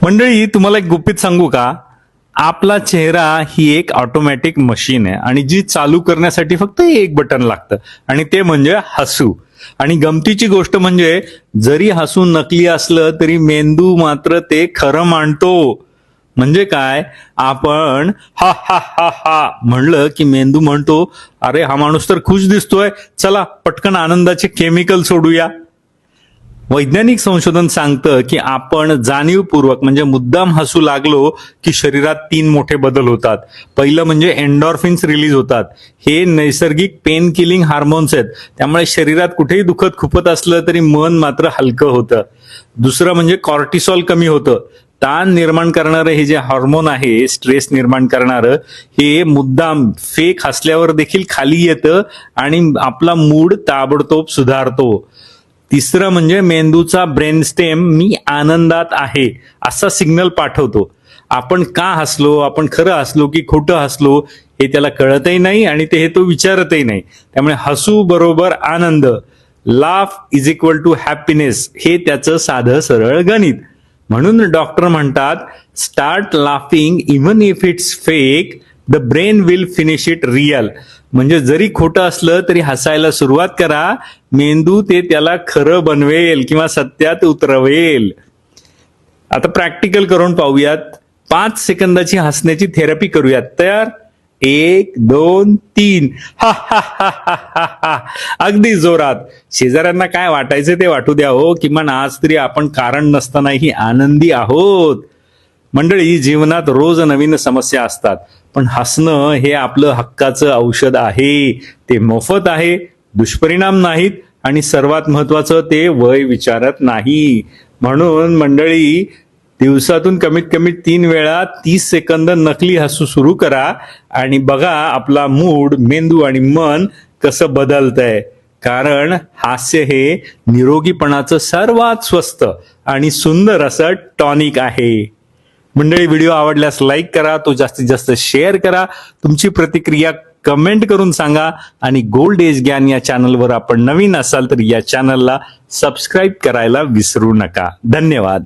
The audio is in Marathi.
मंडळी, तुम्हाला एक गुपित सांगू का? आपला चेहरा ही एक ऑटोमॅटिक मशीन आहे आणि जी चालू करण्यासाठी फक्त एक बटन लागतं आणि ते म्हणजे हसू. आणि गमतीची गोष्ट म्हणजे जरी हसू नकली असलं तरी मेंदू मात्र ते खरं मानतो. म्हणजे काय? आपण हा हा हा हा म्हणलं की मेंदू म्हणतो, अरे हा माणूस तर खुश दिसतोय, चला पटकन आनंदाचे केमिकल सोडूया. वैज्ञानिक संशोधन सांगतं की आपण जाणीवपूर्वक म्हणजे मुद्दाम हसू लागलो की शरीरात 3 मोठे बदल होतात. पहिलं म्हणजे एन्डॉर्फिन्स रिलीज होतात. हे नैसर्गिक पेन किलिंग हार्मोन्स आहेत. त्यामुळे शरीरात कुठेही दुखत खुपत असलं तरी मन मात्र हलकं होतं. दुसरं म्हणजे कॉर्टिसॉल कमी होतं. ताण निर्माण करणारं हे जे हार्मोन आहे, स्ट्रेस निर्माण करणारं, हे मुद्दाम फेक हसल्यावर देखील खाली येतं आणि आपला मूड ताबडतोब सुधारतो. तिसरं म्हणजे मेंदूचा ब्रेनस्टेम मी आनंदात आहे असा सिग्नल पाठवतो. आपण का हसलो, आपण खरं हसलो की खोटं हसलो हे त्याला कळतही नाही आणि ते हे तो विचारतही नाही. त्यामुळे हसू बरोबर आनंद, laugh is equal to happiness, हे त्याचं साधं सरळ गणित. म्हणून डॉक्टर म्हणतात, start laughing even if it's fake, the brain will finish it real. म्हणजे जरी खोटं असलं तरी हसायला सुरुवात करा, मेंदू ते त्याला खरं बनवेल किंवा सत्यात उतरवेल. आता प्रॅक्टिकल करून पाहूयात. 5 सेकंदाची हसण्याची थेरपी करूयात. तयार? 1 2 3 हा हा हा हा हा हा. अगदी जोरात. शेजाऱ्यांना काय वाटायचं ते वाटू द्या हो, किमान आज तरी आपण कारण नसतानाही आनंदी आहोत. मंडळी, जीवनात रोज नवीन समस्या असतात, पण हसणं हे आपलं हक्काचं औषध आहे. ते मोफत आहे, दुष्परिणाम नाहीत आणि सर्वात महत्वाचं ते वय विचारत नाही. म्हणून मंडळी, दिवसातून कमीत कमी 3 वेळा 30 सेकंद नकली हसू सुरू करा आणि बघा आपला मूड, मेंदू आणि मन कसं बदलतंय. कारण हास्य हे निरोगीपणाचं सर्वात स्वस्त आणि सुंदर असं टॉनिक आहे. मंडळी, व्हिडिओ आवडल्यास लाईक करा, तो जास्तीत जास्त शेअर करा, तुमची प्रतिक्रिया कमेंट करून सांगा आणि गोल्ड एज ज्ञान या चॅनलवर आपण नवीन असाल तर या चॅनलला सबस्क्राईब करायला विसरू नका. धन्यवाद.